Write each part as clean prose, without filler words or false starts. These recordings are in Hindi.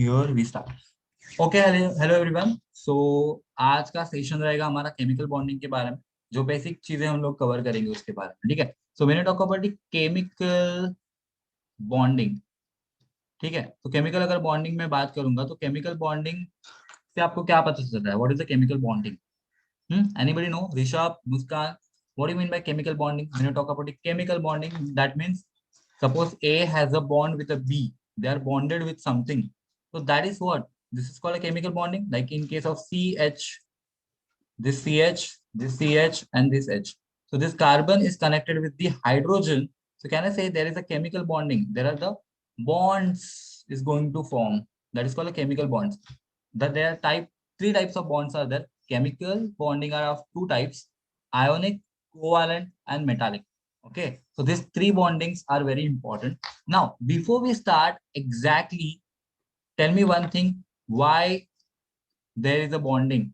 Here we start. Okay, hello everyone. So आज का सेशन रहेगा हमारा केमिकल बॉन्डिंग के बारे में, जो बेसिक चीजें हम लोग कवर करेंगे उसके बारे में, ठीक है। सो मैंने talk about the chemical bonding, ठीक है। तो केमिकल अगर बॉन्डिंग में बात करूंगा तो केमिकल बॉन्डिंग से आपको क्या पता चल रहा है? What is the chemical bonding? Anybody know? Rishabh, Muskan, what do you mean by chemical bonding? When you talk about the chemical bonding, that means suppose A has a bond with a B, they are bonded with something, so that is what this is called a chemical bonding. Like in case of CH, this CH, this CH, and this H. So this carbon is connected with the hydrogen. So can I say there is a chemical bonding? There are the bonds is going to form. That is called a chemical bonds. That there are three types of bonds are there. Chemical bonding are of two types: ionic, covalent, and metallic. Okay, so these three bondings are very important. Now, before we start, exactly tell me one thing: why there is a bonding?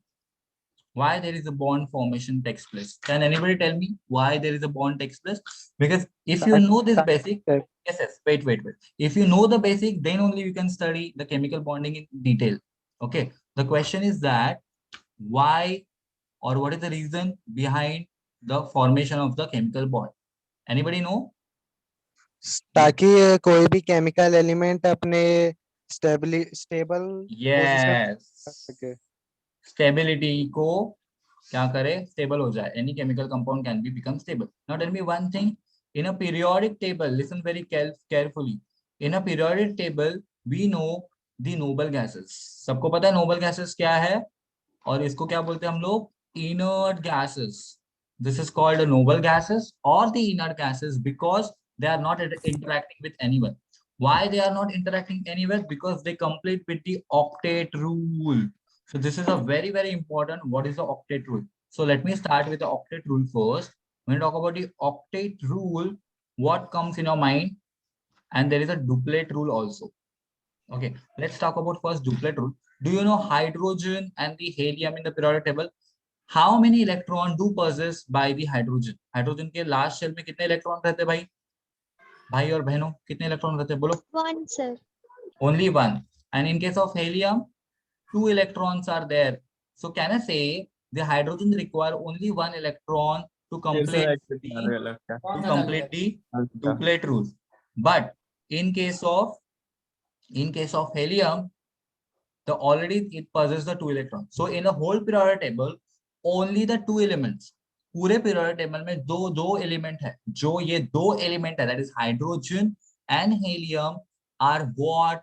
Why there is a bond formation takes place? Can anybody tell me why there is a bond takes place? Because if you know this basic, yes, wait. If you know the basic, then only you can study the chemical bonding in detail. Okay. The question is that why or what is the reason behind the formation of the chemical bond? Anybody know? ताकि कोई भी केमिकल एलिमेंट अपने स्टेबल पोजीशन Yes. सके। Stability को क्या करे? Stable हो जाए. Any chemical compound can be become stable. Now tell me one thing. In a periodic table, listen very carefully. In a periodic table, we know the noble gases. सबको पता है noble gases क्या है? और इसको क्या बोलते हैं हम लोग? Inert gases. This is called a noble gases or the inert gases because they are not interacting with anyone. Why they are not interacting anywhere? Because they complete with the octet rule. So this is a very important. What is the octet rule? So let me start with the octet rule first. When you talk about the octet rule, what comes in your mind? And there is a duplet rule also. Okay, let's talk about first duplet rule. Do you know hydrogen and the helium in the periodic table? How many electron do possessed by the hydrogen? Hydrogen के last shell में कितने इलेक्ट्रॉन रहते हैं भाई? भाई और बहनों कितने इलेक्ट्रॉन रहते हैं बोलो? One, sir. Only one. And in case of helium, two electrons are there. So can I say the hydrogen require only one electron to complete the duplet rule. But in case of helium, the already it possesses the two electrons. So in the whole periodic table, only the two elements. पूरे periodic table में दो element है. जो ये दो element है, that is hydrogen and helium, are what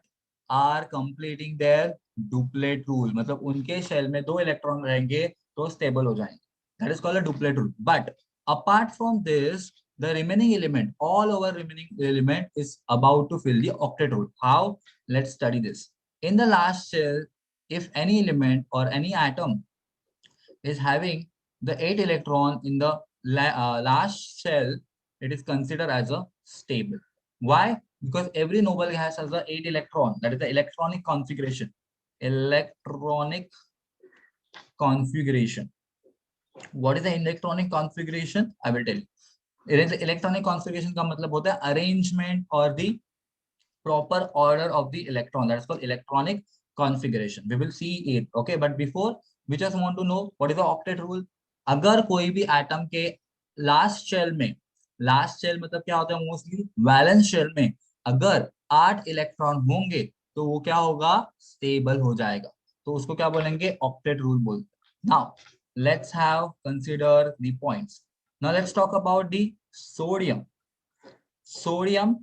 are completing their duplet rule. मतलब उनके shell में दो electron रहेंगे तो stable हो जाएंगे. That is called a duplet rule. But apart from this, the remaining element, all over remaining element is about to fill the octet rule. How? Let's study this. In the last shell, if any element or any atom is having the 8 electron in the last shell, it is considered as a stable. Why? Because every noble gas has a 8 electron. That is the electronic configuration. Electronic configuration. What is the electronic configuration? I will tell you. Electronic configuration का मतलब होता है arrangement or the proper order of the electron. That's called electronic configuration. We will see it. Okay, but before we just want to know what is the octet rule. अगर कोई भी एटम के लास्ट शेल में, लास्ट शेल मतलब क्या होता है? मोस्टली वैलेंस शेल में अगर 8 इलेक्ट्रॉन होंगे तो वो क्या होगा? स्टेबल हो जाएगा. तो उसको क्या बोलेंगे? ऑक्टेट रूल बोलते हैं. Now let's have consider the points. Now let's talk about the sodium. Sodium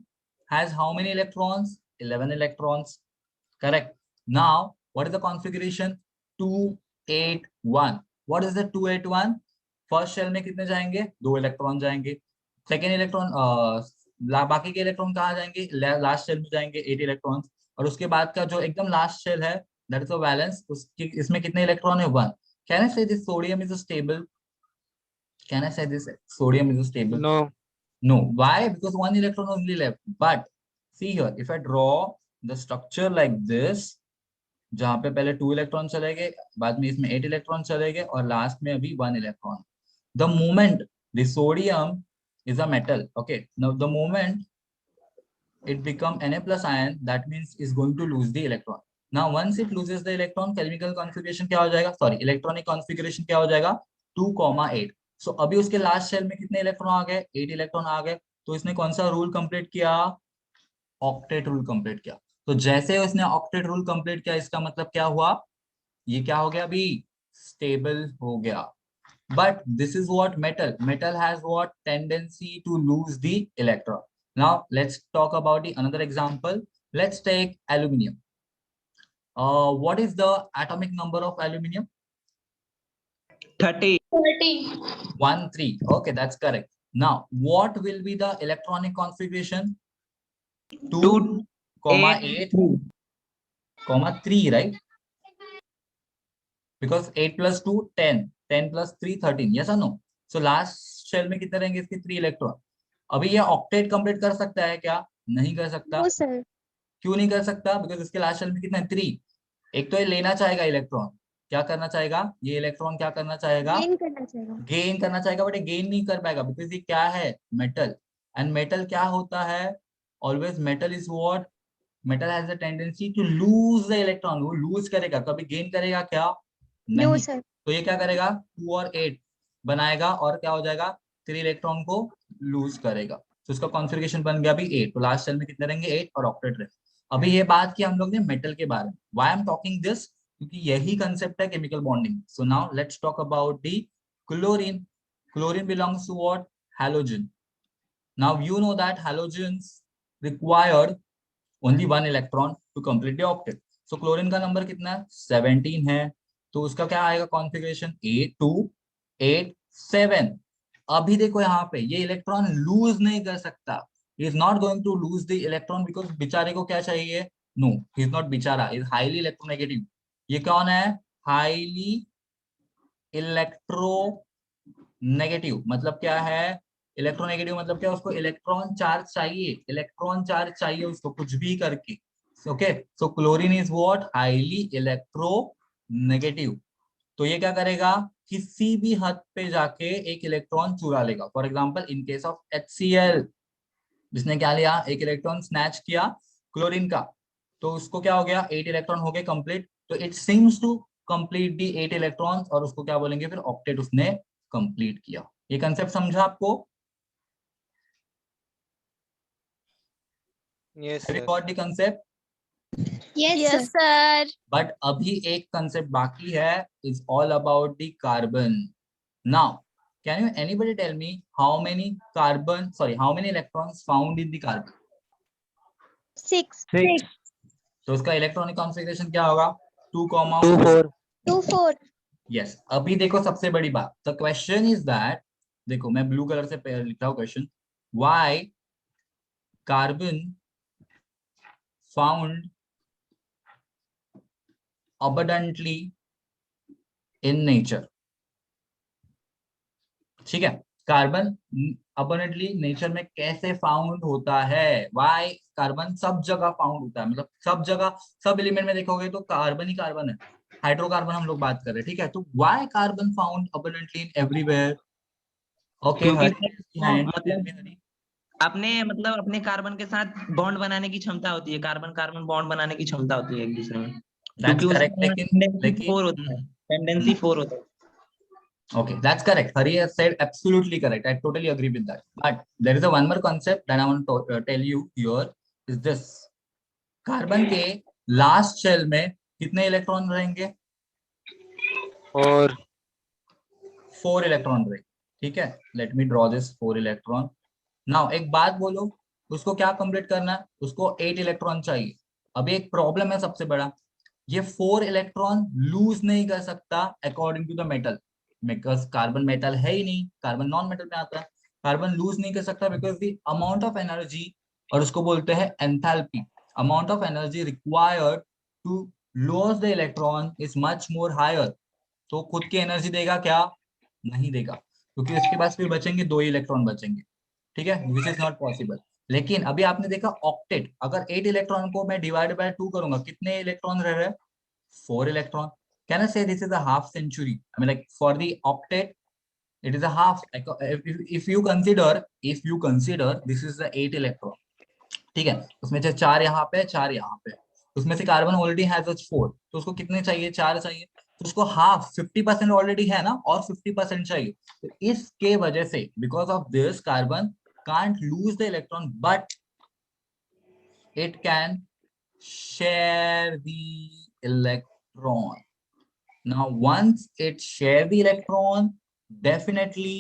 has how many electrons? 11 electrons. Correct. Now, what is the configuration? 281. What is the 281? First shell में कितने जाएंगे? 2 इलेक्ट्रॉन जाएंगे. सेकेंड इलेक्ट्रॉन बाकी के इलेक्ट्रॉन कहाँ जाएंगे? लास्ट शेल में जाएंगे 8 इलेक्ट्रॉन्स. और उसके बाद का जो एकदम लास्ट शेल है, दैट इज अ वैलेंस, उसकी इसमें कितने इलेक्ट्रॉन है? 1. Can I say this sodium is stable? Can I say this sodium is stable? No. No. Why? Because one electron only left. But see here, if I draw the structure like this, जहाँ पे पहले 2 इलेक्ट्रॉन चले गए, बाद में इसमें 8 इलेक्ट्रॉन चले गए और लास्ट में अभी 1 electron. The moment the sodium is a metal, okay. Now the moment it become Na plus ion, that means is going to lose the electron. Now once it loses the electron, chemical configuration क्या हो जाएगा, सॉरी इलेक्ट्रॉनिक कॉन्फ़िगरेशन क्या हो जाएगा, 2,8। सो अभी उसके लास्ट शेल में कितने इलेक्ट्रॉन आ गए, 8 इलेक्ट्रॉन आ गए। तो इसने कौन सा रूल कंप्लीट किया, ऑक्टेट रूल कंप्लीट किया। तो जैसे उसने ऑक्टेट रूल कंप्लीट किया, इसका मतलब क्या हुआ, ये क्या हो गया अभी, स्टेबल हो गया। But this is what metal. Metal has what tendency to lose the electron. Now let's talk about the another example. Let's take aluminium. What is the atomic number of aluminium? 30. 1, 3. Okay, that's correct. Now, what will be the electronic configuration? 2, 8, 3, right? Because 8 plus 2, 10. 10 plus 3, 13. Yes or no? So last shell में कितने रहेंगे इसके 3 इलेक्ट्रॉन। अभी ये ऑक्टेट कंप्लीट कर सकता है क्या, नहीं कर सकता। सर क्यों नहीं कर सकता, बिकॉज इसके लास्ट शेल में कितना है 3। एक तो ये लेना चाहेगा इलेक्ट्रॉन, क्या करना चाहेगा, ये इलेक्ट्रॉन क्या करना चाहेगा, गेन करना चाहेगा। गेन करना चाहेगा, बट ये गेन नहीं कर पाएगा बिकॉज ये क्या है, मेटल। एंड मेटल क्या होता है, always metal is what, metal has the tendency to lose the electron. वो लूज करेगा, कभी गेन करेगा क्या, नो नहीं। सर। तो ये क्या करेगा, 2 और 8 बनाएगा और क्या हो जाएगा, 3 इलेक्ट्रॉन को लूज करेगा। तो इसका कॉन्फ़िगरेशन बन गया अभी 8। तो लास्ट सेल में कितने रहेंगे, 8 और ऑक्टेट रहेंगे। अभी ये बात की हम लोग ने मेटल के बारे में, why I am talking this, क्योंकि यही कंसेप्ट है chemical bonding. So now let's talk about the chlorine. Chlorine belongs to what, halogen. Now you know that halogens required only 1 electron to complete the octet. So chlorine का नंबर कितना है, 17 है। तो उसका क्या आएगा कॉन्फ़िगरेशन, 8, 2, 8, 7। अभी देखो यहाँ पे ये इलेक्ट्रॉन लूज नहीं कर सकता, he is not going to lose the electron because बेचारे को क्या चाहिए, नो ही इज नॉट बेचारा, इज हाईली इलेक्ट्रोनेगेटिव। ये कौन है, हाईली इलेक्ट्रोनेगेटिव। मतलब क्या है, इलेक्ट्रोनेगेटिव मतलब क्या, उसको इलेक्ट्रॉन चार्ज चाहिए, इलेक्ट्रॉन चार्ज चाहिए उसको कुछ भी करके। Okay, so chlorine is what, highly electronegative. तो ये क्या करेगा, किसी भी हद पे जाके एक इलेक्ट्रॉन चुरा लेगा। For example in case of HCl, जिसने क्या लिया, एक इलेक्ट्रॉन स्नैच किया क्लोरीन का, तो उसको क्या हो गया, 8 इलेक्ट्रॉन हो गए कंप्लीट। तो it seems to complete the 8 electrons, और उसको क्या बोलेंगे फिर, ऑक्टेट उसने कंप्लीट किया। ये कंसेप्ट समझा आपको, yes have you sir. Got the concept. Yes sir. But अभी एक कंसेप्ट बाकी है, is all about the carbon. Now can you anybody tell me how many electrons found in the carbon? 6 तो उसका इलेक्ट्रॉनिक कॉन्फ़िगरेशन क्या होगा, 2, 2 4 2 4। यस। अभी देखो सबसे बड़ी बात, द क्वेश्चन इज दैट, देखो मैं ब्लू कलर से लिख रहा हूँ question, why carbon found abundantly in nature। ठीक है, कार्बन abundantly नेचर में कैसे फाउंड होता है, व्हाई कार्बन सब जगह फाउंड होता है, मतलब सब जगह, सब एलिमेंट में देखोगे तो कार्बन ही कार्बन है। हाइड्रोकार्बन हम लोग बात कर रहे हैं, ठीक है। तो why carbon found abundantly in everywhere? Okay क्योंकि हरी, वो हैंड मतलब हरी। अपने कार्बन के साथ बॉन्ड बनाने की क्षमता होती है, कार्बन कार्बन बॉन्ड बनाने की क्षमता होती है एक दूसरे में, दैट्स क्योंकि करेक्ट, उसका लेकिन टेंडेंसी लेकिन 4 होता है, टेंडेंसी 4 होता है। okay, that's correct, Hari has said absolutely correct, I totally agree with that, but there is a one more concept that I want to tell you here, is this, carbon के लास्ट शेल में कितने इलेक्ट्रॉन रहेंगे, और 4 इलेक्ट्रॉन रहेंगे, ठीक है। Let me draw this 4 electron. Now एक बात बोलो, उसको क्या कंप्लीट करना है, उसको 8 इलेक्ट्रॉन चाहिए। अभी एक प्रॉब्लम है सबसे बड़ा, ये 4 इलेक्ट्रॉन लूज नहीं कर सकता according to the metal, because carbon metal है ही नहीं, कार्बन नॉन मेटल में आता है। कार्बन लूज नहीं कर सकता because the amount of energy, और उसको बोलते हैं enthalpy, amount of energy required to loss the electron is much more higher. तो खुद की एनर्जी देगा क्या, नहीं देगा, क्योंकि उसके पास फिर बचेंगे 2 इलेक्ट्रॉन बचेंगे, ठीक है, विच इज नॉट पॉसिबल। लेकिन अभी आपने देखा ऑक्टेट, अगर 8 इलेक्ट्रॉन को मैं डिवाइड बाय 2 करूंगा, कितने इलेक्ट्रॉन रह रहे हैं, 4 electron. Can I say this is a half century, I mean like for the octet it is a half, if you consider this is the 8 electron, ठीक है, उसमें से 4 यहाँ पे 4 यहाँ पे, उसमें से कार्बन ऑलरेडी हैज 4, तो उसको कितने चाहिए, 4 चाहिए, तो उसको हाफ 50% ऑलरेडी है ना, और 50% चाहिए। तो इसके वजह से because of this carbon can't loose the electron but it can share the electron. Now once it share the electron, definitely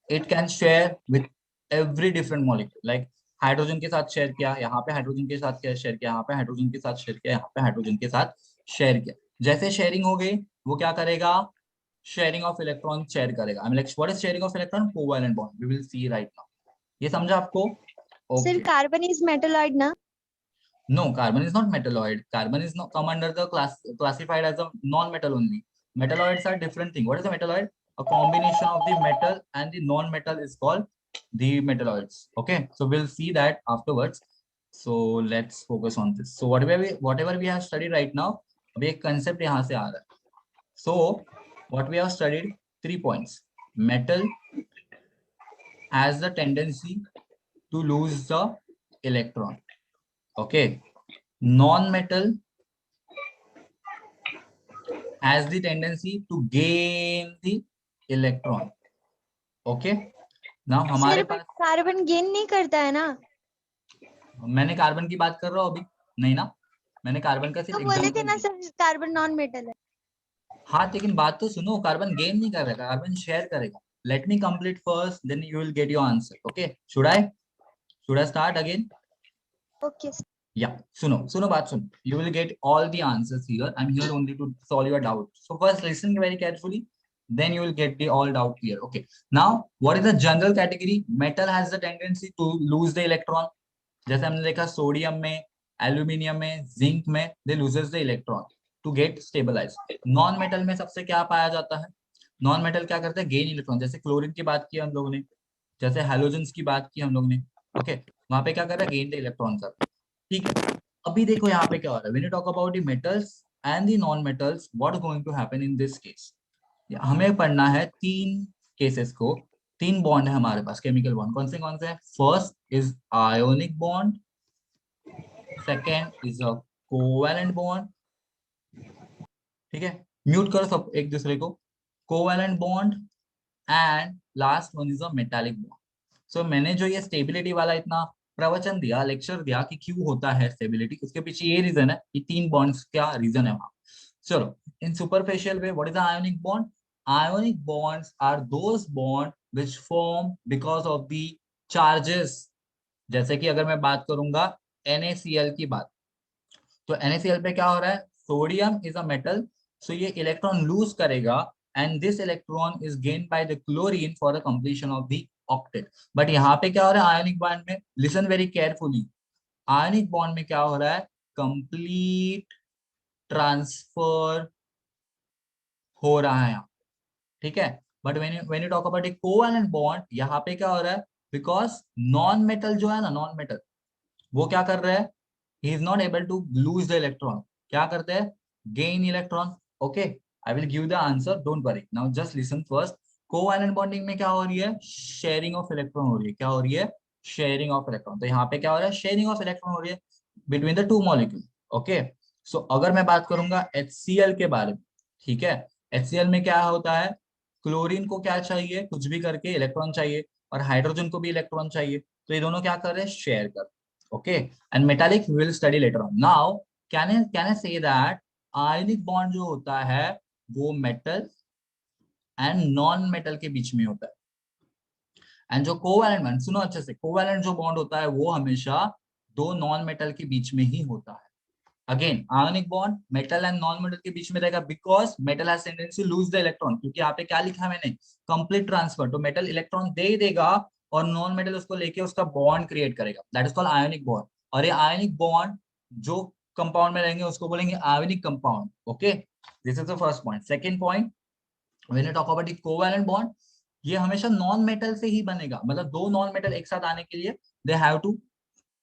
it can share with every different molecule. Like hydrogen के साथ शेयर किया, यहाँ पे हाइड्रोजन के साथ शेयर किया, यहाँ पे हाइड्रोजन के साथ शेयर किया, यहाँ पे हाइड्रोजन के साथ शेयर किया। जैसे शेयरिंग हो गई, वो क्या करेगा, शेयरिंग ऑफ इलेक्ट्रॉन शेयर करेगा। I mean like what is sharing of electron, covalent bond, we will see right now. ये समझा आपको? Sir, okay. carbon is metalloid, na? No, carbon is not metalloid. Carbon is not come under the classified as a non-metal only. Metalloids are different thing. What is a metalloid? A combination of the metal and the non-metal is called the metalloids. Okay, so we'll see that afterwards. So let's focus on this. So whatever we have studied right now, अभी एक concept यहाँ से आ रहा है. So what we have studied, 3 points. Metal has the tendency to lose the electron. Okay, non-metal has the tendency to gain the electron. Okay, now हमारे Sir, pass, but carbon gain नहीं करता है ना? मैंने कार्बन की बात कर रहा हूँ अभी, नहीं ना, मैंने कार्बन का तो सिर्फ बोले थे एग्जांपल ना दिया। सर, कार्बन नॉन मेटल है। हाँ, लेकिन बात तो सुनो, कार्बन गेन नहीं करेगा, कार्बन शेयर करेगा। Let me complete first, then you will get your answer. Okay, should I start again? Okay sir. Yeah, सुनो बात सुनो, you will get all the answers here. I'm here only to solve your doubt. So first listen very carefully, then you will get the all doubt clear. Okay, now what is the general category? Metal has the tendency to lose the electron. जैसे हमने देखा सोडियम में, एल्यूमिनियम में, जिंक में, they loses the electron to get stabilized. Non metal में सबसे क्या पाया जाता है, नॉन मेटल क्या करते हैं, गेन इलेक्ट्रॉन। जैसे क्लोरीन की बात की हम लोगों ने, जैसे हैलोजेंस की बात की हम लोग ने। ओके, वहां पे क्या कर रहा है, गेन द इलेक्ट्रॉन कर। ठीक है, अभी देखो यहाँ पे क्या हो रहा है, when you talk about the metals and the non metals, what is going to happen in this case. हमें पढ़ना है 3 केसेस को, 3 बॉन्ड है हमारे पास, केमिकल बॉन्ड। कौन से हैं? First is ionic bond, second is a covalent bond. ठीक है, म्यूट करो सब एक दूसरे को। Covalent bond and last one is a metallic bond. So मैंने जो ये स्टेबिलिटी वाला इतना प्रवचन दिया, लेक्चर दिया कि क्यों होता है स्टेबिलिटी, उसके पीछे ये रीजन है कि 3 बॉन्ड्स क्या रीजन है वहां। चलो, in superficial way, what is the ionic bond? Ionic bonds are those bonds which form because of the charges. जैसे कि अगर मैं बात करूंगा NaCl की बात, तो NaCl पे क्या हो रहा है, सोडियम इज अ मेटल, सो ये इलेक्ट्रॉन लूज करेगा and this electron is gained by the chlorine for the completion of the octet. But यहाँ पे क्या हो रहा है आयोनिक बॉन्ड में, listen very carefully, ionic bond में क्या हो रहा है, कंप्लीट ट्रांसफर हो रहा है यहाँ। ठीक है, but when you talk about A covalent bond, यहाँ पे क्या हो रहा है, बिकॉज नॉन मेटल जो है ना, नॉन मेटल वो क्या कर रहा है, he is not able to lose the electron. क्या करते हैं, gain electron. Okay, I will give the answer, don't worry. Now just listen first. Covalent bonding में क्या हो रही है, शेयरिंग ऑफ इलेक्ट्रॉन हो रही है। क्या हो रही है, शेयरिंग ऑफ इलेक्ट्रॉन। तो यहाँ पे क्या हो रहा है, शेयरिंग ऑफ इलेक्ट्रॉन हो रही है बिटवीन द 2 मॉलिक्यूल। ओके, सो अगर मैं बात करूंगा HCl के बारे में, ठीक है, HCl में क्या होता है, क्लोरीन को क्या चाहिए, कुछ भी करके इलेक्ट्रॉन चाहिए, और हाइड्रोजन को भी इलेक्ट्रॉन चाहिए, तो ये दोनों क्या कर रहे हैं, शेयर कर। Okay, and metallic we will study later on. Now, can I say that ionic bond जो होता है वो metal and non metal के बीच में होता है, and जो covalent bond, सुनो अच्छे से, covalent जो bond होता है वो हमेशा 2 non metal के बीच में ही होता है। Again, ionic bond metal and non metal के बीच में रहेगा, because metal has tendency to lose the electron, क्योंकि यहाँ पे क्या लिखा है मैंने, complete transfer, तो metal इलेक्ट्रॉन दे ही देगा और नॉन मेटल उसको लेके उसका बॉन्ड क्रिएट करेगा, that is called ionic bond. और ये आयोनिक बॉन्ड जो कंपाउंड में रहेंगे उसको बोलेंगे ionic compound. Okay, this is the first point. Second point, when you talk about the covalent bond, ये हमेशा नॉन मेटल से ही बनेगा, मतलब 2 नॉन मेटल एक साथ आने के लिए they have to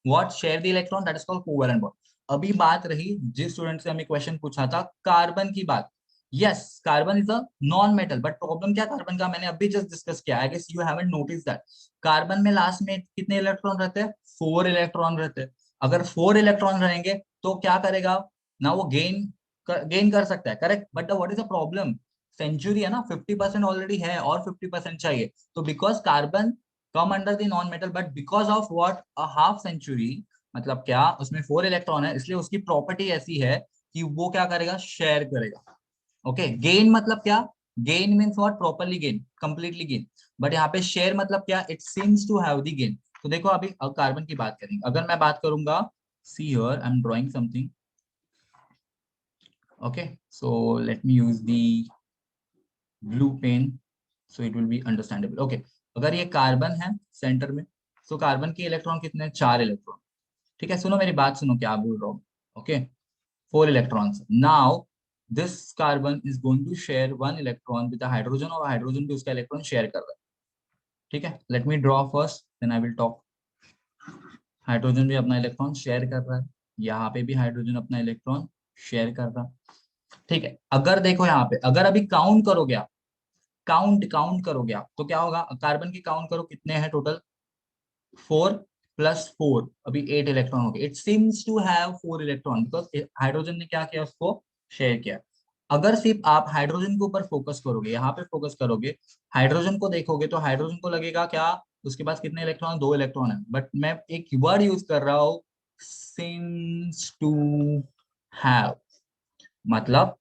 what, share the electron, that is called covalent bond. अभी बात रही जिस स्टूडेंट से हमें क्वेश्चन पूछा था कार्बन की बात, yes carbon is a non metal, but problem क्या कार्बन का, मैंने अभी जस्ट डिस्कस किया, I guess you haven't notice that carbon में लास्ट में कितने इलेक्ट्रॉन रहते हैं, 4 इलेक्ट्रॉन रहते हैं। अगर 4 इलेक्ट्रॉन रहेंगे तो क्या करेगा ना, वो गेन कर सकता है, correct. But what is the problem, century है ना, 50% ऑलरेडी है और 50% चाहिए। तो because carbon come under the non metal, but because of what, a half century, मतलब क्या, उसमें 4 इलेक्ट्रॉन है, इसलिए उसकी प्रॉपर्टी ऐसी है कि वो क्या करेगा, शेयर करेगा। ओके, गेन मतलब क्या, gain means what, properly gain, completely gain. But यहाँ पे शेयर मतलब क्या, it seems to have the gain. तो देखो अभी कार्बन की बात करेंगे, अगर मैं बात करूंगा, see here I am drawing something, okay, so let me use the blue pen so it will be understandable. Okay, अगर ये कार्बन है सेंटर में, तो कार्बन के इलेक्ट्रॉन कितने हैं, 4 इलेक्ट्रॉन। ठीक है, सुनो मेरी बात, सुनो क्या बोल रहा हूँ। Okay, 4 electrons. Now, this carbon is going to share 1 electron with a hydrogen, और हाइड्रोजन भी उसका इलेक्ट्रॉन शेयर कर रहा है। ठीक है, let me draw first, then I will talk. Hydrogen भी अपना इलेक्ट्रॉन शेयर कर रहा है, यहाँ पे भी हाइड्रोजन अपना इलेक्ट्रॉन शेयर कर रहा है। ठीक है, अगर देखो यहाँ पे, अगर अभी काउंट करोगे आप, काउंट करोगे आप, तो क्या होगा, कार्बन की काउंट करो कितने हैं टोटल, 4 प्लस 4, अभी 8 इलेक्ट्रॉन हो गए। It seems to have 4 electron because hydrogen ने क्या किया, उसको शेयर किया। अगर सिर्फ आप हाइड्रोजन के ऊपर फोकस करोगे, यहाँ पे फोकस करोगे, हाइड्रोजन को देखोगे, तो हाइड्रोजन को लगेगा क्या, उसके पास कितने इलेक्ट्रॉन, 2 इलेक्ट्रॉन है। बट मैं एक वर्ड यूज कर रहा हूँ, सीम्स टू हैव, मतलब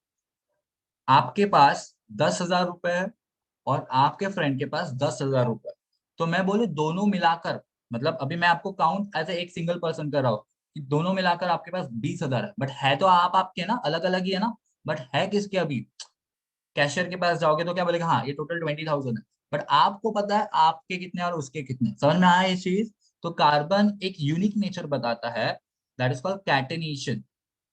आपके पास 10,000 रुपए है और आपके फ्रेंड के पास 10,000 रुपए, तो मैं बोलूँ दोनों मिलाकर, मतलब अभी मैं आपको काउंट एज एक सिंगल पर्सन कर रहा हूँ कि दोनों मिलाकर आपके पास 20,000 है, बट है तो आप आपके ना अलग अलग ही है ना, बट है किसके, अभी कैशियर के पास जाओगे तो क्या बोलेगा, हाँ ये टोटल 20,000 है, बट आपको पता है आपके कितने और उसके कितने। समझ में आया ये चीज। तो कार्बन एक यूनिक नेचर बताता है, दैट इज कॉल्ड कैटेनेशन।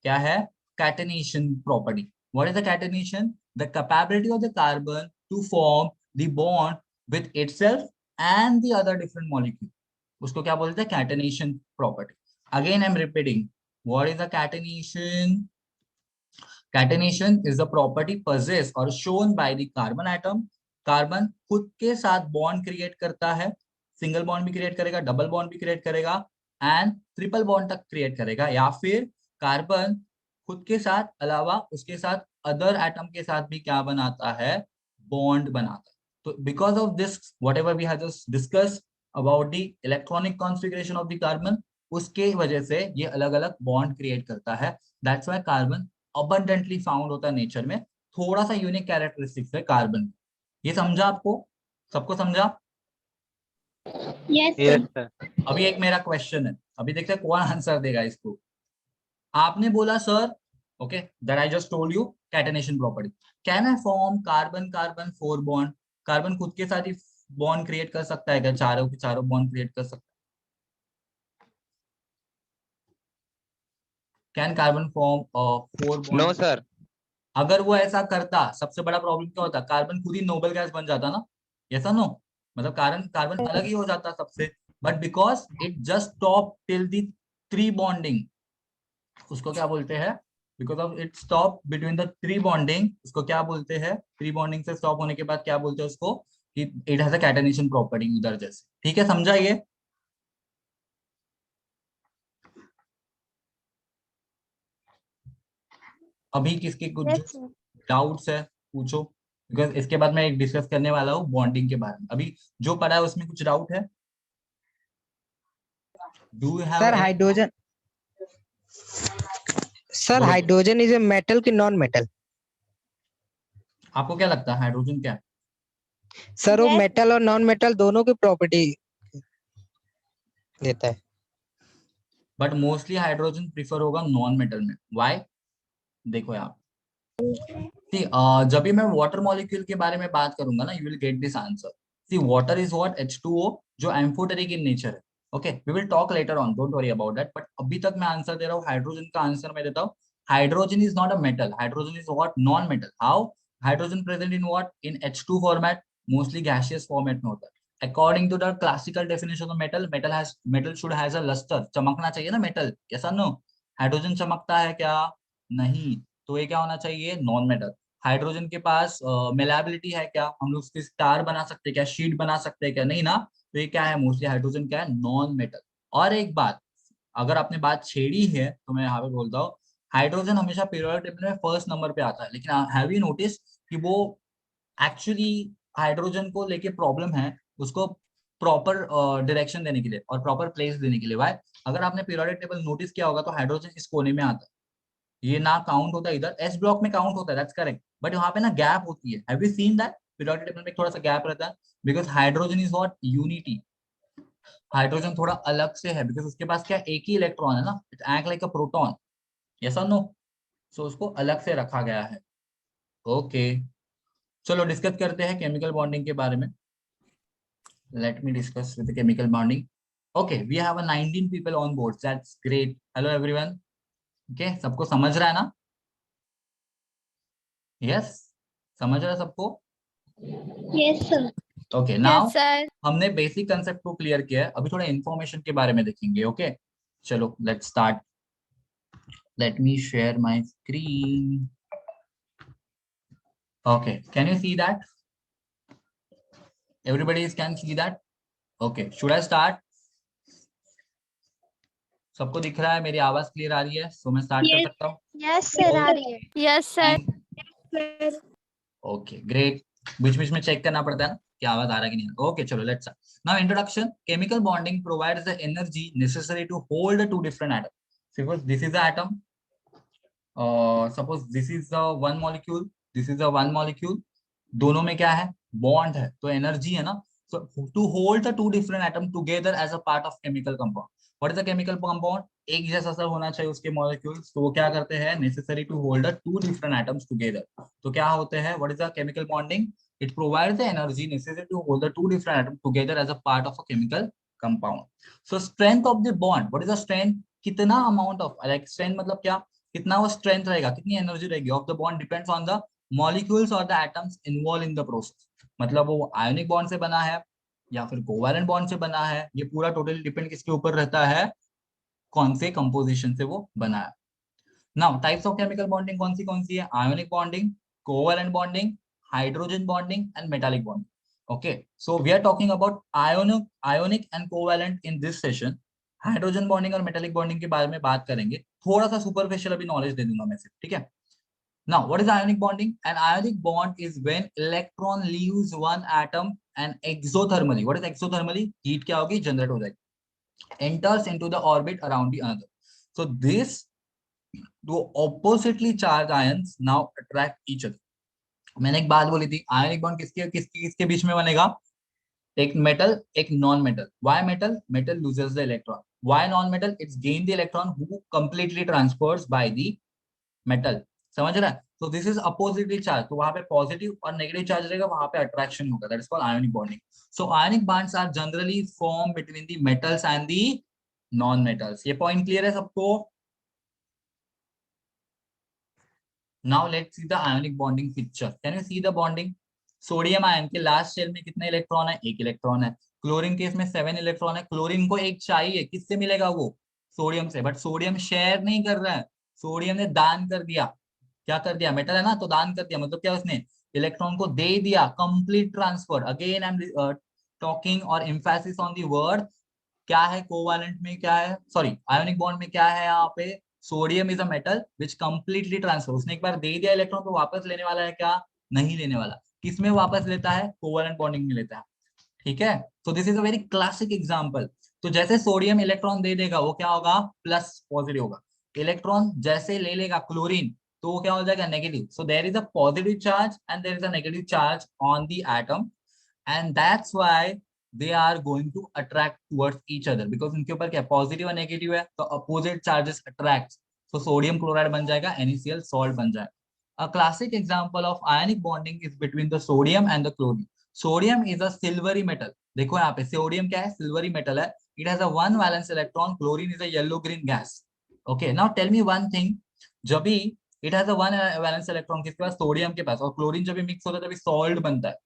क्या है, catenation property. What is the catenation, the capability of the carbon to form the bond with itself and the other different molecule, उसको क्या बोलते हैं, catenation property. Again I am repeating, what is the catenation, catenation is the property possessed or shown by the carbon atom। Carbon खुद के साथ बॉन्ड क्रिएट करता है, सिंगल बॉन्ड भी क्रिएट करेगा, डबल बॉन्ड भी क्रिएट करेगा एंड ट्रिपल बॉन्ड तक क्रिएट करेगा, या फिर कार्बन खुद के साथ अलावा उसके साथ अदर एटम के साथ भी क्या बनाता है, बॉन्ड बनाता है। तो because of this whatever we have just discuss about the electronic configuration of the carbon, उसके वजह से ये अलग अलग बॉन्ड क्रिएट करता है। That's why carbon abundantly found होता है नेचर में। थोड़ा सा यूनिक कैरेक्टरिस्टिक्स है कार्बन। ये समझा आपको, सबको समझा। Yes, yes sir. सर। अभी एक मेरा क्वेश्चन है, अभी देखते हैं कौन आंसर देगा इसको। आपने बोला sir, okay, that I just told you catenation property, can I form carbon carbon 4 bond, carbon खुद के साथ ही बॉन्ड क्रिएट कर सकता है क्या, चारों के चारों बॉन्ड क्रिएट कर सकता है, can carbon form 4 no bond. Sir. अगर वो ऐसा करता, सबसे बड़ा प्रॉब्लम क्या होता, कार्बन खुद ही नोबल गैस बन जाता ना, ऐसा नो, मतलब कार्बन कार्बन अलग ही हो जाता सबसे। But because it just stop till the 3 bonding, उसको क्या बोलते हैं, because of it stop between the 3 bonding, उसको क्या बोलते हैं, 3 बॉन्डिंग से स्टॉप होने के बाद क्या बोलते हैं उसको, कि it has a catenation property उधर जैसे। ठीक है, समझा ये। अभी किसके कुछ जो Yes, sir. डाउट्स है पूछो, बिकॉज इसके बाद मैं एक डिस्कस करने वाला हूँ बॉन्डिंग के बारे में। अभी जो पढ़ा है उसमें कुछ डाउट है, do you have sir any. Hydrogen, sir बोलो बोलो। हाइड्रोजन इज ए मेटल की नॉन मेटल? आपको क्या लगता है हाइड्रोजन क्या है? सर वो Yes. मेटल और नॉन मेटल दोनों की प्रॉपर्टी देता है। बट मोस्टली हाइड्रोजन प्रीफर होगा नॉन मेटल में, व्हाई, देखो यहाँ सी, जब भी मैं वाटर मॉलिक्यूल के बारे में बात करूंगा ना, you will get this answer. See water is what, H2O, जो एम्फोटेरिक इन नेचर है। Okay, we will talk later on, don't worry about that, but अभी तक मैं आंसर दे रहा हूँ, हाइड्रोजन का आंसर मैं देता हूँ। Hydrogen is not a metal, hydrogen is what, non metal. How, hydrogen present in what, in H2 format, mostly gaseous format में होता है। According to the classical definition of metal, metal should has a lustre, चमकना चाहिए ना मेटल, ऐसा नो। हाइड्रोजन चमकता है क्या, नहीं, तो ये क्या होना चाहिए, नॉन मेटल। हाइड्रोजन के पास मेलाबिलिटी है क्या, हम लोग उसकी स्टार बना सकते हैं क्या, शीट बना सकते हैं क्या, नहीं ना, तो ये क्या है, मोस्टली हाइड्रोजन क्या है, नॉन मेटल। और एक बात, अगर आपने बात छेड़ी है तो मैं यहाँ पे बोलता हूँ हाइड्रोजन हमेशा पीरियोडिक टेबल में फर्स्ट नंबर पे आता है, लेकिन हैव यू नोटिस कि वो एक्चुअली हाइड्रोजन को लेके प्रॉब्लम है उसको प्रॉपर डायरेक्शन देने के लिए और प्रॉपर प्लेस देने के लिए। वाई, अगर आपने पीरियोडिक टेबल नोटिस किया होगा तो हाइड्रोजन इस कोने में आता है, ये ना काउंट होता है, इधर एस ब्लॉक में काउंट होता है, दैट्स करेक्ट, बट यहाँ पे ना गैप होती है। Have you seen that periodic table में थोड़ा सा गैप रहता है because hydrogen is what unity, hydrogen थोड़ा अलग से है बिकॉज उसके पास क्या एक ही इलेक्ट्रॉन है ना, it act like a proton, yes और नो, सो उसको अलग से रखा गया है। ओके चलो डिस्कस करते हैं केमिकल बॉन्डिंग के बारे में। Let me discuss with chemical bonding. Okay we have 19 people on board, that's great. Hello everyone, okay सबको समझ रहा है ना? यस, समझ रहा है सबको? Yes, sir. Okay now sir. हमने बेसिक कंसेप्ट को क्लियर किया है, अभी थोड़ा इंफॉर्मेशन के बारे में देखेंगे। ओके चलो let's start. Let me share my screen. Okay can you see that? Everybody can see that? Okay should I start? सबको दिख रहा है, मेरी आवाज क्लियर आ रही है, सो मैं स्टार्ट कर सकता हूँ? Yes, sir. आ रही है. Yes, sir. ओके ग्रेट, बीच बीच में चेक करना पड़ता है ना कि आवाज आ रहा है कि नहीं। ओके चलो let's start now. Introduction. Chemical bonding provides the energy necessary to hold two different atom. Suppose this is the atom, suppose this is the one molecule, this is the one molecule, दोनों में क्या है? बॉन्ड है, तो एनर्जी है ना। So to hold the two different atoms together as a part of chemical compound. What is the chemical compound? एक जैसा सा होना चाहिए उसके molecules, तो वो क्या करते हैं? Necessary to hold the two different atoms together. तो क्या होते हैं? What is the chemical bonding? It provides the energy necessary to hold the two different atoms together as a part of a chemical compound. So strength of the bond. What is the strength? कितना amount of like strength मतलब क्या? कितना वो strength रहेगा, कितनी energy रहेगी of the bond depends on the molecules or the atoms involved in the process. मतलब वो आयोनिक बॉन्ड से बना है या फिर कोवैलेंट बॉन्ड से बना है, ये पूरा टोटली डिपेंड किसके ऊपर रहता है? कौन से कंपोजिशन से वो बना है। Now types of chemical bonding कौन सी है? Ionic bonding, covalent bonding, hydrogen bonding and metallic bonding. Okay so we are talking about ionic and covalent in this session. Hydrogen bonding और मेटालिक बॉन्डिंग के बारे में बात करेंगे, थोड़ा सा सुपरफिशियल अभी नॉलेज दे दूंगा मैं सिर्फ, ठीक है। Now, what is ionic bonding? An ionic bond is when electron leaves one atom and exothermally. What is exothermally? Heat क्या होगी? Generate हो जाएगी. Enters into the orbit around the other. So this two oppositely charged ions now attract each other. मैंने एक बात बोली थी, ionic bond किसके बीच में बनेगा? एक मेटल एक non metal. Why metal? Metal loses the electron. Why non-metal? It's gain the electron who completely transfers by the metal. समझ रहा है? तो दिस इज अपोजिटली चार्ज, तो वहां पे पॉजिटिव और नेगेटिव चार्ज रहेगा, वहां पे अट्रैक्शन होगा, that is called ionic bonding. So ionic bonds are generally form between the metals and the non metals. ये पॉइंट क्लियर है सबको? Now let's see the ionic bonding picture. Can you see the bonding? Sodium ion के लास्ट शेल में कितने इलेक्ट्रॉन है? एक इलेक्ट्रॉन है। क्लोरीन के इसमें 7 इलेक्ट्रॉन है। क्लोरीन को एक चाहिए, किससे मिलेगा वो? सोडियम से, बट सोडियम शेयर नहीं कर रहा है, सोडियम ने दान कर दिया। क्या कर दिया? मेटल है ना, तो दान कर दिया, मतलब क्या? उसने इलेक्ट्रॉन को दे दिया, complete transfer. Again I am talking और एम्फेसिस ऑन द वर्ड। क्या है कोवैलेंट में? क्या है, सॉरी आयोनिक बॉन्ड में क्या है? यहाँ पे sodium is a metal which completely transfer. उसने एक बार दे दिया इलेक्ट्रॉन, तो वापस लेने वाला है क्या? नहीं लेने वाला। किसमें वापस लेता है? कोवैलेंट बॉन्डिंग में लेता है, ठीक है। तो this is a very classic example. तो जैसे सोडियम इलेक्ट्रॉन दे देगा, वो क्या होगा? प्लस पॉजिटिव होगा। इलेक्ट्रॉन जैसे ले लेगा क्लोरीन, तो वो क्या हो जाएगा? Negative. So there is a positive charge and there is a negative charge on the atom, and that's why they are going to attract towards each other, because उनके ऊपर क्या? पॉजिटिव और नेगेटिव है, तो opposite charges attract. So sodium chloride बन जाएगा, NaCl सॉल्ट बन जाएगा। A classic example of ionic bonding is between the sodium and the chlorine. Sodium is a silvery metal. देखो यहाँ पे सोडियम क्या है? सिल्वरी मेटल है। It has a one valence electron. Chlorine is a yellow green gas. Okay now tell me one thing, जब भी it has a one valence electron किसके पास? सोडियम के पास। और क्लोरीन जब भी मिक्स होता है तभी सॉल्ट बनता है,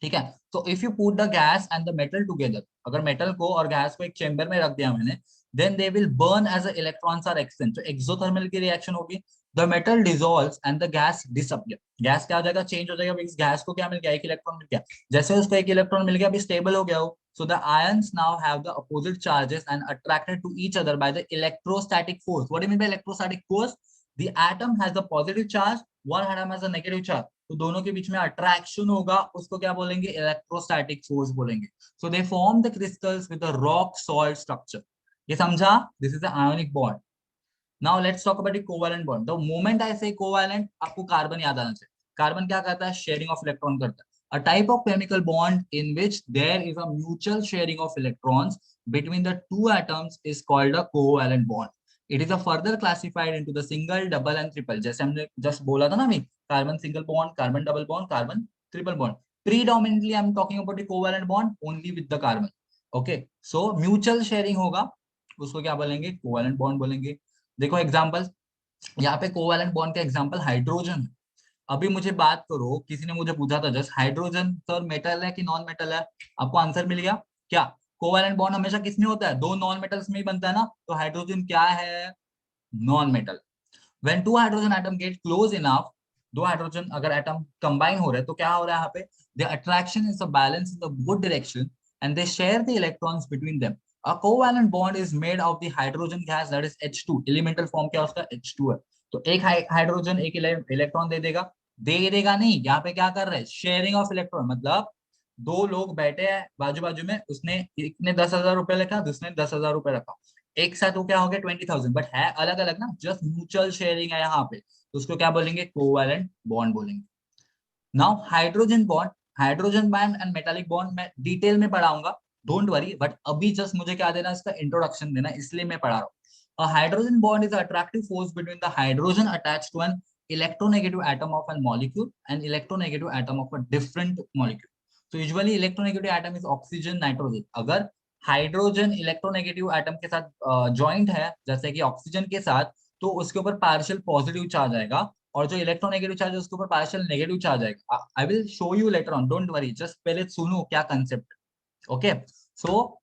ठीक है। तो if you put the gas and the metal together, अगर मेटल को और गैस को एक चेंबर में रख दिया मैंने, then they will burn as electrons are exchange. तो एक्सोथर्मल की रिएक्शन होगी, the metal dissolves and the gas disappear. Gas क्या हो जाएगा? चेंज हो जाएगा, बिकॉज़ गैस को क्या मिल गया? एक इलेक्ट्रॉन मिल गया। जैसे उसको एक इलेक्ट्रॉन मिल गया, अभी स्टेबल हो गया हो, So the ions now have the opposite charges and attracted to each other by the electrostatic force. What do you mean by electrostatic force? The atom has the positive charge, one atom has a negative charge. तो दोनों के बीच में अट्रैक्शन होगा, उसको क्या बोलेंगे? इलेक्ट्रोस्टैटिक फोर्स बोलेंगे. So they form the crystals with a rock salt structure. ये समझा? This is the ionic bond. Now let's talk about the covalent bond. The moment I say covalent, आपको कार्बन याद आना चाहिए. कार्बन क्या करता है? शेयरिंग ऑफ इलेक्ट्रॉन करता है. A type of chemical bond in which there is a mutual sharing of electrons between the two atoms is called a covalent bond. It is a further classified into the single, double and triple. जैसे हमने just बोला था ना अभी, carbon single bond, carbon double bond, carbon triple bond. Predominantly I'm talking about the covalent bond only with the carbon. Okay, so mutual sharing होगा, उसको क्या बोलेंगे? covalent bond बोलेंगे. देखो एग्जांपल, यहाँ पे कोवैलेंट बॉन्ड का एग्जांपल हाइड्रोजन है. अभी मुझे बात करो, किसी ने मुझे पूछा था जस्ट हाइड्रोजन सर मेटल है कि नॉन मेटल है? आपको आंसर मिल गया क्या? कोवैलेंट बॉन्ड हमेशा किसमें होता है? दो नॉन मेटल्स में ही बनता है ना. तो हाइड्रोजन क्या है? Non metal. When two hydrogen atom get close enough, दो हाइड्रोजन अगर एटम कंबाइन हो रहे हैं तो क्या हो रहा है यहाँ पे? The attraction is a balance in the both direction and they share the electrons between them. A covalent bond is made of the hydrogen gas that is H2. Elemental form क्या उसका? H2 है. तो एक हाइड्रोजन एक इलेक्ट्रॉन दे देगा नहीं. यहाँ पे क्या कर रहे हैं? Sharing of electron. मतलब दो लोग बैठे हैं बाजू बाजू में, उसने एक ने 10,000 रुपए रखा, दूसरे ने 10,000 रुपए रखा, एक साथ वो क्या हो गया? 20,000. बट है अलग अलग ना, जस्ट म्यूचुअल शेयरिंग है यहाँ पे. तो उसको क्या बोलेंगे? कोवैलेंट बॉन्ड बोलेंगे. Now hydrogen bond and metallic bond मैं डिटेल में पढ़ाऊंगा, डोंट वरी. बट अभी जस्ट मुझे क्या देना? इसका इंट्रोडक्शन देना, इसलिए मैं पढ़ा रहा हूँ. A hydrogen bond is an attractive force between the hydrogen attached to an electronegative atom of a molecule and electronegative atom of a different molecule. So usually electronegative atom is oxygen, nitrogen. अगर हाइड्रोजन इलेक्ट्रोनेगेटिव एटम के साथ जॉइंट है, जैसे कि ऑक्सीजन के साथ, तो उसके ऊपर पार्शियल पॉजिटिव चार्ज आएगा, और जो इलेक्ट्रोनेगेटिव चार्ज है उसके ऊपर पार्शियल नेगेटिव चार्ज आएगा. I will show you later on, don't worry. Just पहले सुनो क्या कंसेप्ट. ओके, सो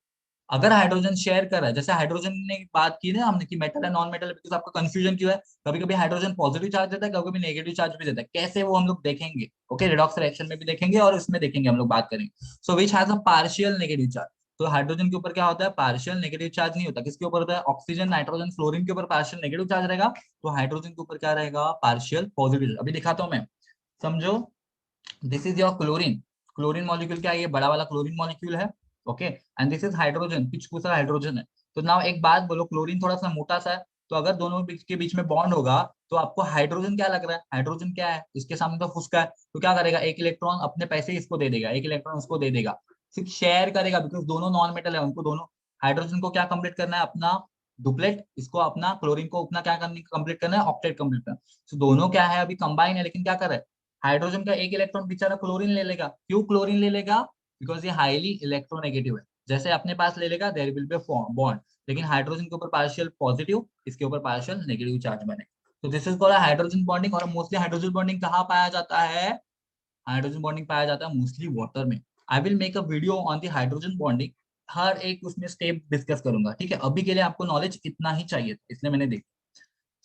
अगर हाइड्रोजन शेयर कर रहा है, जैसे हाइड्रोजन ने बात की ना हमने कि मेटल है नॉन मेटल, बिकॉज आपका कंफ्यूजन क्यों है? कभी कभी हाइड्रोजन पॉजिटिव चार्ज देता है, कभी कभी नेगेटिव चार्ज भी देता है. कैसे वो हम लोग देखेंगे. ओके, रिडॉक्स रिएक्शन में भी देखेंगे और इसमें देखेंगे, हम लोग बात करेंगे. So which has a partial negative charge. तो हाइड्रोजन के ऊपर क्या होता है? पार्शियल नेगेटिव चार्ज नहीं होता. किसके ऊपर होता है? ऑक्सीजन, नाइट्रोजन, फ्लोरीन के ऊपर पार्शियल नेगेटिव चार्ज रहेगा. तो हाइड्रोजन के ऊपर क्या रहेगा? Partial positive. अभी दिखाता हूँ मैं, समझो. This is your chlorine. Chlorine molecule क्या है? ये बड़ा वाला क्लोरीन मॉलिक्यूल है. Okay, and this is hydrogen, कुछ सा हाइड्रोजन है. तो नाउ एक बात बोलो, क्लोरीन थोड़ा सा मोटा सा है, तो अगर दोनों के बीच में बॉन्ड होगा तो आपको हाइड्रोजन क्या लग रहा है? हाइड्रोजन क्या है? इसके सामने तो फुसका है. तो क्या करेगा? एक इलेक्ट्रॉन अपने पैसे इसको दे देगा, एक इलेक्ट्रॉन उसको दे देगा, सिर्फ शेयर करेगा, बिकॉज दोनों नॉन मेटल है. उनको दोनों हाइड्रोजन को क्या कंप्लीट करना है? अपना डुप्लेट. इसको अपना क्लोरीन को अपना क्या कंप्लीट करना है? ऑक्टेट कंप्लीट करना है. तो दोनों क्या है? अभी कंबाइन है, लेकिन क्या कर रहा है? हाइड्रोजन का एक इलेक्ट्रॉन बेचारा क्लोरीन ले लेगा. क्यों क्लोरीन ले लेगा? बिकॉज ये हाईली इलेक्ट्रोनेगेटिव है. जैसे अपने पास ले लेगा, देयर विल बी बॉन्ड, लेकिन हाइड्रोजन के ऊपर पार्शियल पॉजिटिव, इसके ऊपर पार्शियल नेगेटिव चार्ज बने. तो this is called hydrogen bonding. और मोस्टली हाइड्रोजन बॉन्डिंग कहाँ पाया जाता है? हाइड्रोजन बॉन्डिंग पाया जाता है मोस्टली वाटर में. I will make a video on the hydrogen bonding, हर एक उसमें स्टेप डिस्कस करूंगा. ठीक है, अभी के लिए आपको नॉलेज इतना ही चाहिए, इसलिए मैंने देखा.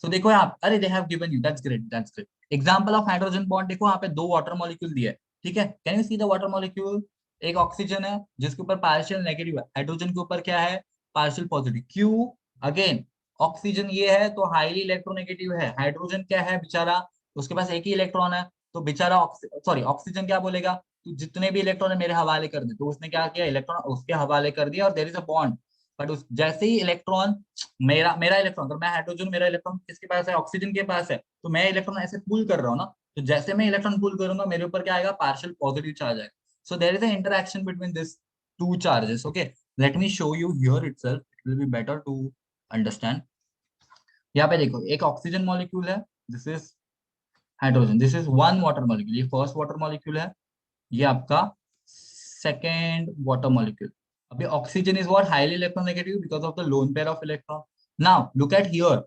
सो देखो आप, अरे they have given you, that's great, that's great. Example of hydrogen bond देखो, यहाँ पे दो वाटर मॉलिक्यूल दिए है. ठीक है, can you see the water molecule? एक ऑक्सीजन है जिसके ऊपर पार्शियल नेगेटिव है, हाइड्रोजन के ऊपर क्या है? Partial positive. क्यों? अगेन ऑक्सीजन ये है तो हाईली इलेक्ट्रोनेगेटिव है. हाइड्रोजन क्या है बेचारा? उसके पास एक ही इलेक्ट्रॉन है, तो बेचारा सॉरी ऑक्सीजन क्या बोलेगा? तो जितने भी इलेक्ट्रॉन है मेरे हवाले कर दे. तो उसने क्या किया? इलेक्ट्रॉन उसके हवाले कर दिया, और there is a bond. But उस जैसे ही इलेक्ट्रॉन, मेरा इलेक्ट्रॉन, तो मैं हाइड्रोजन, मेरा इलेक्ट्रॉन किसके पास है? ऑक्सीजन के पास है. तो मैं इलेक्ट्रॉन ऐसे पुल कर रहा हूँ ना, तो जैसे मैं इलेक्ट्रॉन पुल करूंगा मेरे ऊपर क्या आएगा? पार्शियल पॉजिटिव चार्ज आएगा. So there is a interaction between this two charges. Okay, let me show you here itself, it will be better to understand. यहाँ पे देखो, एक ऑक्सीजन मॉलिक्यूल है, this is hydrogen, this is one water molecule, ये फर्स्ट वाटर मॉलिक्यूल है, ये आपका सेकेंड वाटर मॉलिक्यूल. अभी oxygen is what? Highly electronegative because of the lone pair of electron. Now look at here,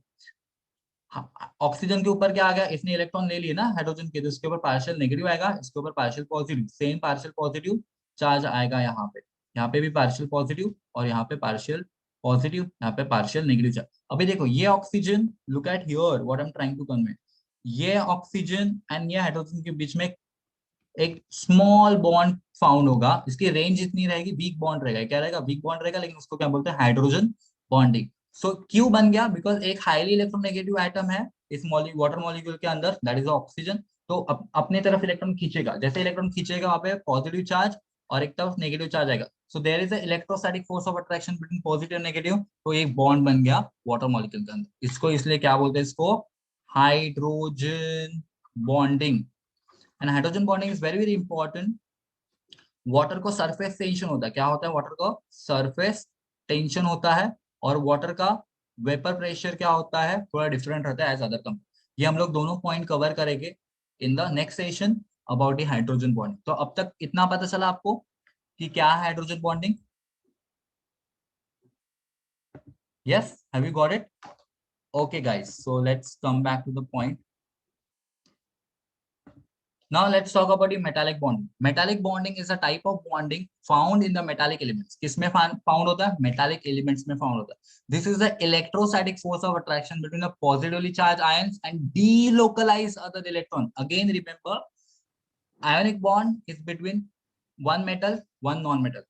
oxygen के ऊपर क्या आ गया? इसने इलेक्ट्रॉन ले लिए ना हाइड्रोजन के, तो इसके ऊपर पार्शियल नेगेटिव आएगा, इसके ऊपर partial positive, same partial positive charge आएगा यहाँ पे भी पार्शियल पॉजिटिव, और यहाँ पे पार्शियल पॉजिटिव, यहाँ पे पार्शियल नेगेटिव चार्ज. अभी देखो ये oxygen, look at here what I am trying to convey, ये ऑक्सीजन एंड ये हाइड्रोजन के बीच में एक स्मॉल बॉन्ड फाउंड होगा, इसकी रेंज इतनी रहेगी, वीक बॉन्ड रहेगा, क्या रहेगा, वीक बॉन्ड रहेगा, लेकिन उसको क्या बोलते हैं, हाइड्रोजन बॉन्डिंग। सो क्यों बन गया, बिकॉज एक हाईली इलेक्ट्रोनेगेटिव एटम है इस वाटर मॉलिक्यूल के अंदर, दैट इज ऑक्सीजन। तो अपने तरफ इलेक्ट्रॉन खींचेगा, जैसे इलेक्ट्रॉन खींचेगा वहां पे पॉजिटिव चार्ज और एक तरफ नेगेटिव चार्ज आएगा। So there is a electrostatic force of attraction between positive and negative. तो एक बॉन्ड बन गया वाटर मॉलिक्यूल के अंदर, इसको इसलिए क्या बोलते हैं, इसको hydrogen bonding. And hydrogen bonding is very very important. Water को सरफेस टेंशन होता है, क्या होता है, वाटर को सरफेस टेंशन होता है, और वाटर का वेपर प्रेशर क्या होता है, थोड़ा डिफरेंट रहता है एज अदर कंपाउंड। ये हम लोग दोनों पॉइंट कवर करेंगे in the next session about the hydrogen bonding. तो अब तक इतना पता चला आपको कि क्या है hydrogen bonding? Yes, have you got it? Okay guys, so let's come back to the point. Now let's talk about the metallic bonding. Metallic bonding is a type of bonding found in the metallic elements. किसमें found होता है? Metallic elements में found होता है. This is the electrostatic force of attraction between the positively charged ions and delocalized other electron. Again, remember, ionic bond is between one metal, one non-metal.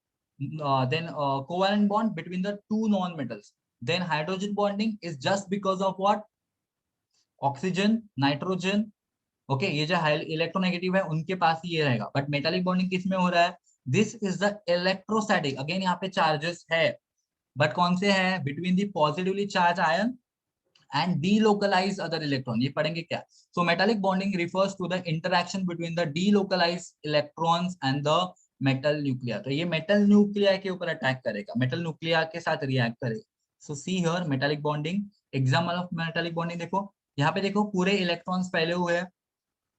Then covalent bond between the two non-metals. Then hydrogen bonding is just because of what? Oxygen, nitrogen. Okay ये जो इलेक्ट्रोनेगेटिव है उनके पास ही ये रहेगा, बट मेटालिक बॉन्डिंग किस में हो रहा है? This is the electrostatic, again यहाँ पे चार्जेस है, बट कौन से हैं? Between the positively charge ion and delocalise other electron. ये पढ़ेंगे क्या? So metallic bonding refers to the interaction between the delocalise electrons and the metal nuclei. तो ये मेटल न्यूक्लिया के ऊपर अटैक करेगा, मेटल न्यूक्लिया के साथ रिएक्ट करेगा। So see here metallic bonding, example of metallic bonding देखो, यहाँ पे देखो पूरे इलेक्ट्रॉन्स फैले हुए हैं,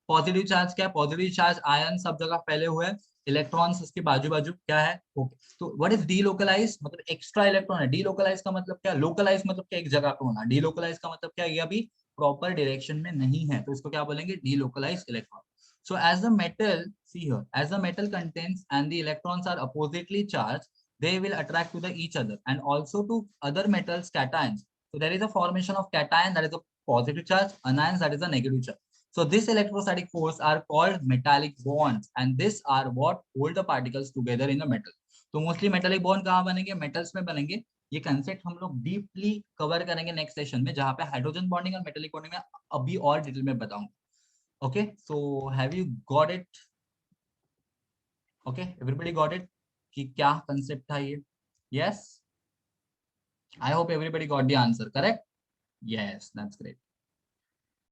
पॉजिटिव चार्ज क्या है, पॉजिटिव चार्ज आयन सब जगह फैले हुए हैं, इलेक्ट्रॉन्स उसके बाजू बाजू क्या है, ओके। तो व्हाट इज डीलोकलाइज? मतलब एक्स्ट्रा इलेक्ट्रॉन है। डीलोकलाइज का मतलब क्या? लोकलाइज मतलब क्या? एक जगह पे होना। डीलोकलाइज का मतलब क्या? ये अभी प्रॉपर डायरेक्शन में नहीं है, तो इसको क्या बोलेंगे? Delocalise electron. So as the metal, see here, as the metal contains and the electrons are oppositely charged, they will attract to the each other and also to other metals cations. So there is a formation of cation, that is a positive charge, anions, that is a negative charge. So this electrostatic force are called metallic bonds, and this are what hold the particles together in the metal. तो मोस्टली मेटालिक बॉन्ड कहाँ बनेंगे? मेटल्स में बनेंगे। ये कंसेप्ट हम लोग डीपली कवर करेंगे नेक्स्ट सेशन में, जहाँ पे हाइड्रोजन बॉन्डिंग और मेटालिक बॉन्डिंग में अभी और डिटेल में बताऊंगा। Okay, so have you got it? Okay, everybody got it? कि क्या concept था ये? Yes? I hope everybody got the answer, correct? Yes, that's great.